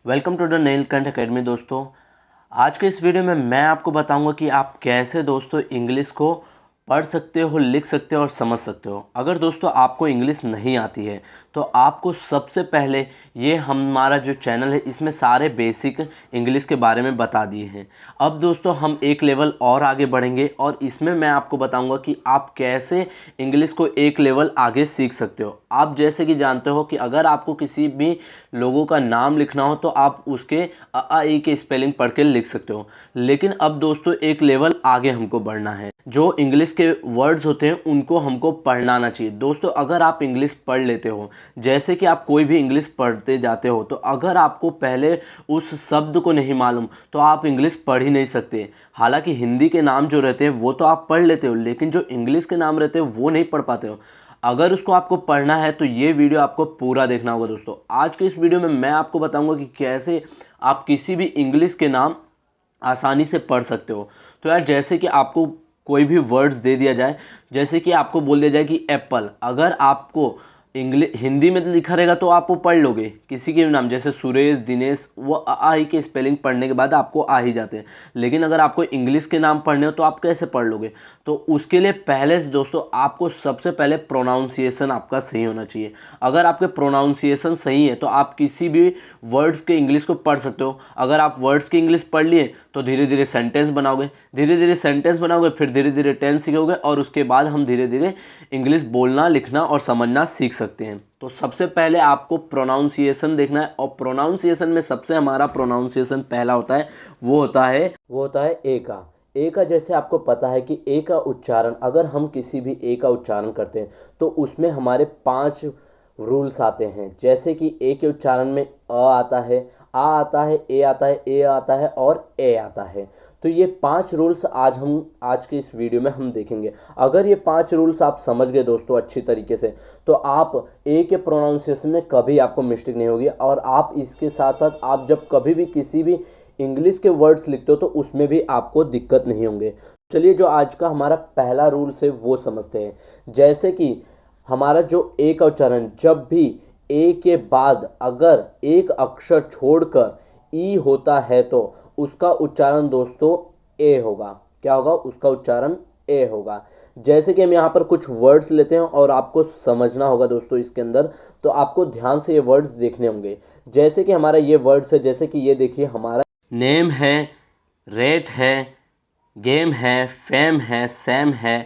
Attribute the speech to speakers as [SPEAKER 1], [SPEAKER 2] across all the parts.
[SPEAKER 1] Welcome to the Neelkanth academy. दोस्तों, आज के इस वीडियो में मैं आपको बताऊंगा कि आप कैसे दोस्तों इंग्लिश को पढ़ सकते हो, लिख सकते हो और समझ सकते हो। अगर दोस्तों आपको इंग्लिश नहीं आती है तो आपको सबसे पहले ये हमारा जो चैनल है इसमें सारे बेसिक इंग्लिश के बारे में बता दिए हैं। अब दोस्तों हम एक लेवल और आगे बढ़ेंगे और इसमें मैं आपको बताऊंगा कि आप कैसे इंग्लिश को एक लेवल आगे सीख सकते हो। आप जैसे कि जानते हो कि अगर आपको किसी भी लोगों का नाम लिखना हो तो आप उसके अ आ इ के स्पेलिंग पढ़ के लिख सकते हो। लेकिन अब दोस्तों एक लेवल आगे हमको बढ़ना है। जो इंग्लिश के वर्ड्स होते हैं उनको हमको पढ़ना आना चाहिए। दोस्तों अगर आप इंग्लिश पढ़ लेते हो, जैसे कि आप कोई भी इंग्लिश पढ़ते जाते हो, तो अगर आपको पहले उस शब्द को नहीं मालूम तो आप इंग्लिश पढ़ ही नहीं सकते। हालांकि हिंदी के नाम जो रहते हैं वो तो आप पढ़ लेते हो, लेकिन जो इंग्लिश के नाम रहते हैं वो नहीं पढ़ पाते हो। अगर उसको आपको पढ़ना है तो ये वीडियो आपको पूरा देखना होगा। दोस्तों आज के इस वीडियो में मैं आपको बताऊंगा कि कैसे आप किसी भी इंग्लिश के नाम आसानी से पढ़ सकते हो। तो यार जैसे कि आपको कोई भी वर्ड्स दे दिया जाए, जैसे कि आपको बोल दिया जाए कि एप्पल, अगर आपको इंग्लिश हिंदी में लिखा रहेगा तो आप वो पढ़ लोगे। किसी के भी नाम जैसे सुरेश, दिनेश, वो आ ही के स्पेलिंग पढ़ने के बाद आपको आ ही जाते हैं। लेकिन अगर आपको इंग्लिश के नाम पढ़ने हो तो आप कैसे पढ़ लोगे? तो उसके लिए पहले से दोस्तों आपको सबसे पहले प्रोनाउंसिएशन आपका सही होना चाहिए। अगर आपके प्रोनाउंसिएशन सही है तो आप किसी भी वर्ड्स के इंग्लिश को पढ़ सकते हो। अगर आप वर्ड्स की इंग्लिश पढ़ लिए तो धीरे धीरे सेंटेंस बनाओगे, धीरे धीरे सेंटेंस बनाओगे, फिर धीरे धीरे टेंस सीखोगे और उसके बाद हम धीरे धीरे इंग्लिश बोलना, लिखना और समझना सीख सकते हैं। तो सबसे पहले आपको प्रोनाउंसिएशन देखना है और प्रोनाउंसिएशन में सबसे हमारा प्रोनाउंसिएशन पहला होता है, वो होता है ए का। ए का जैसे आपको पता है कि ए का उच्चारण, अगर हम किसी भी ए का उच्चारण करते हैं तो उसमें हमारे 5 रूल्स आते हैं। जैसे कि ए के उच्चारण में अ आता है, आ आता है, ए आता है, ए आता है और ए आता है। तो ये 5 रूल्स आज के इस वीडियो में हम देखेंगे। अगर ये 5 रूल्स आप समझ गए दोस्तों अच्छी तरीके से, तो आप ए के प्रोनाउंसिएशन में कभी आपको मिस्टेक नहीं होगी। और आप इसके साथ साथ आप जब कभी भी किसी भी इंग्लिश के वर्ड्स लिखते हो तो उसमें भी आपको दिक्कत नहीं होंगे। चलिए जो आज का हमारा पहला रूल्स है वो समझते हैं। जैसे कि हमारा जो ए का उच्चारण, जब भी ए के बाद अगर एक अक्षर छोड़कर ई होता है तो उसका उच्चारण दोस्तों ए होगा। क्या होगा? उसका उच्चारण ए होगा। जैसे कि हम यहाँ पर कुछ वर्ड्स लेते हैं और आपको समझना होगा दोस्तों इसके अंदर, तो आपको ध्यान से ये वर्ड्स देखने होंगे। जैसे कि हमारा ये वर्ड्स है, जैसे कि ये देखिए, हमारा नेम है, रेट है, गेम है, फेम है, सैम है,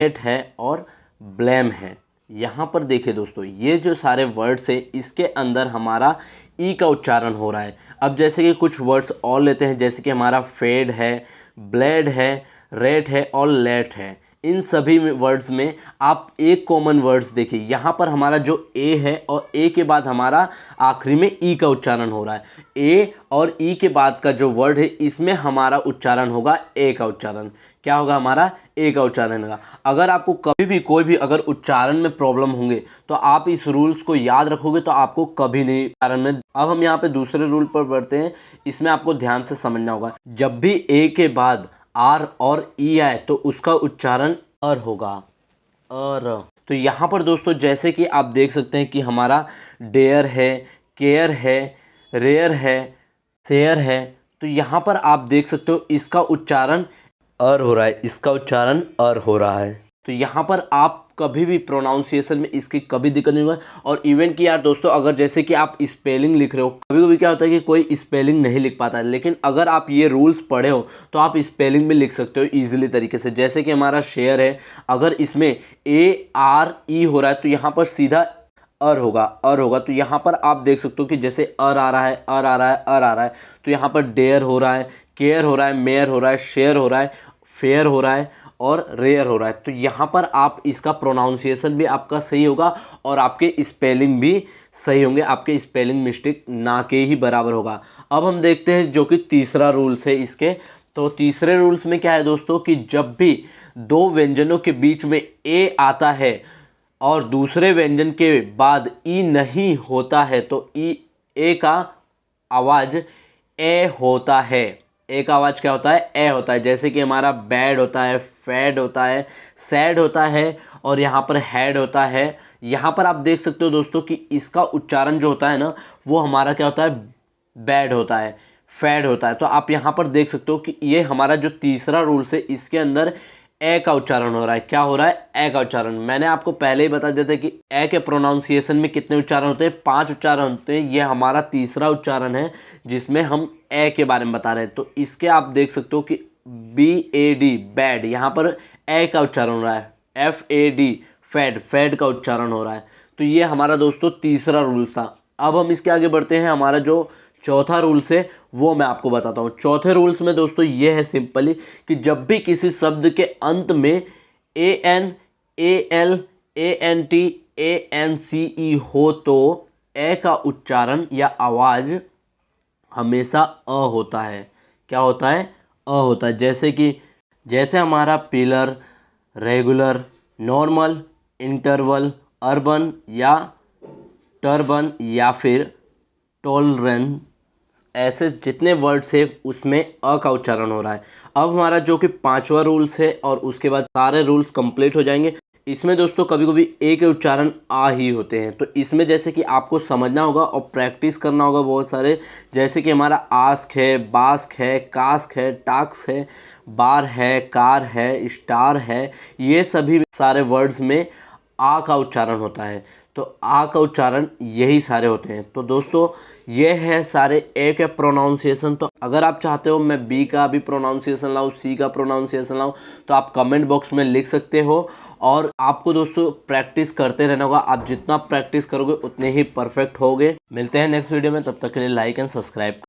[SPEAKER 1] एट है और ब्लेम है। यहाँ पर देखिए दोस्तों, ये जो सारे वर्ड्स है इसके अंदर हमारा ई का उच्चारण हो रहा है। अब जैसे कि कुछ वर्ड्स और लेते हैं, जैसे कि हमारा फेड है, ब्लेड है, रेट है और लेट है। इन सभी वर्ड्स में आप एक कॉमन वर्ड्स देखिए, यहाँ पर हमारा जो ए है और ए के बाद हमारा आखिरी में ई का उच्चारण हो रहा है। ए और ई के बाद का जो वर्ड है इसमें हमारा उच्चारण होगा ए का उच्चारण। क्या होगा? हमारा ए का उच्चारण होगा। अगर आपको कभी भी कोई भी अगर उच्चारण में प्रॉब्लम होंगे तो आप इस रूल्स को याद रखोगे तो आपको कभी नहीं उच्चारण में। अब हम यहाँ पे दूसरे रूल पर बढ़ते हैं। इसमें आपको ध्यान से समझना होगा, जब भी ए के बाद आर और ई आए तो उसका उच्चारण अर होगा, अर। तो यहाँ पर दोस्तों जैसे कि आप देख सकते हैं कि हमारा डेयर है, केयर है, रेयर है, शेयर है। तो यहाँ पर आप देख सकते हो इसका उच्चारण अर हो रहा है, इसका उच्चारण अर हो रहा है। तो यहाँ पर आप कभी भी प्रोनाउंसिएशन में इसकी कभी दिक्कत नहीं होगा। और इवन कि यार दोस्तों, अगर जैसे कि आप स्पेलिंग लिख रहे हो, कभी कभी क्या होता है कि कोई स्पेलिंग नहीं लिख पाता है, लेकिन अगर आप ये रूल्स पढ़े हो तो आप स्पेलिंग भी लिख सकते हो ईजिली तरीके से। जैसे कि हमारा शेयर है, अगर इसमें ए आर ई हो रहा है तो यहाँ पर सीधा अर होगा, अर होगा। तो यहाँ पर आप देख सकते हो कि जैसे अर आ रहा है, अर आ रहा है, अर आ रहा है। तो यहाँ पर डेयर हो रहा है, केयर हो रहा है, मेयर हो रहा है, शेयर हो रहा है, फेयर हो रहा है और रेयर हो रहा है। तो यहाँ पर आप इसका प्रोनाउंसिएशन भी आपका सही होगा और आपके स्पेलिंग भी सही होंगे। आपके स्पेलिंग मिस्टेक ना के ही बराबर होगा। अब हम देखते हैं जो कि तीसरा रूल्स है इसके। तो तीसरे रूल्स में क्या है दोस्तों कि जब भी दो व्यंजनों के बीच में ए आता है और दूसरे व्यंजन के बाद ई नहीं होता है तो ए का आवाज़ ए होता है। एक आवाज़ क्या होता है? ए होता है। जैसे कि हमारा बैड होता है, फैड होता है, सैड होता है और यहाँ पर हैड होता है। यहाँ पर आप देख सकते हो दोस्तों कि इसका उच्चारण जो होता है ना, वो हमारा क्या होता है? बैड होता है, फैड होता है। तो आप यहाँ पर देख सकते हो कि ये हमारा जो तीसरा रूल्स है, इसके अंदर ए का उच्चारण हो रहा है। क्या हो रहा है? ए का उच्चारण। मैंने आपको पहले ही बता दिया था कि ए के प्रोनाउंसिएशन में कितने उच्चारण होते हैं, 5 उच्चारण होते हैं। ये हमारा तीसरा उच्चारण है जिसमें हम ए के बारे में बता रहे हैं। तो इसके आप देख सकते हो कि BAD बैड, यहाँ पर ए का उच्चारण हो रहा है। FAD फैड, फैड का उच्चारण हो रहा है। तो ये हमारा दोस्तों तीसरा रूल था। अब हम इसके आगे बढ़ते हैं। हमारा जो चौथा रूल्स है वो मैं आपको बताता हूँ। चौथे रूल्स में दोस्तों ये है सिंपली कि जब भी किसी शब्द के अंत में AN, AL, ANT, ANCE हो तो ए का उच्चारण या आवाज़ हमेशा अ होता है। क्या होता है? अ होता है। जैसे हमारा pillar, regular, normal, interval, urban या टर्बन या फिर टॉलरेंस, ऐसे जितने वर्ड्स है उसमें अ का उच्चारण हो रहा है। अब हमारा जो कि पांचवा रूल्स है और उसके बाद सारे रूल्स कंप्लीट हो जाएंगे। इसमें दोस्तों कभी कभी ए के उच्चारण आ ही होते हैं। तो इसमें जैसे कि आपको समझना होगा और प्रैक्टिस करना होगा बहुत सारे। जैसे कि हमारा आस्क है, बास्क है, कास्क है, टास्क है, बार है, कार है, स्टार है, ये सभी सारे वर्ड्स में आ का उच्चारण होता है। तो आ का उच्चारण यही सारे होते हैं। तो दोस्तों ये है सारे ए के प्रोनाउंसिएशन। तो अगर आप चाहते हो मैं बी का भी प्रोनाउंसिएशन लाऊं, सी का प्रोनाउंसिएशन लाऊं, तो आप कमेंट बॉक्स में लिख सकते हो। और आपको दोस्तों प्रैक्टिस करते रहना होगा। आप जितना प्रैक्टिस करोगे उतने ही परफेक्ट होगे। मिलते हैं नेक्स्ट वीडियो में, तब तक के लिए लाइक एंड सब्सक्राइब।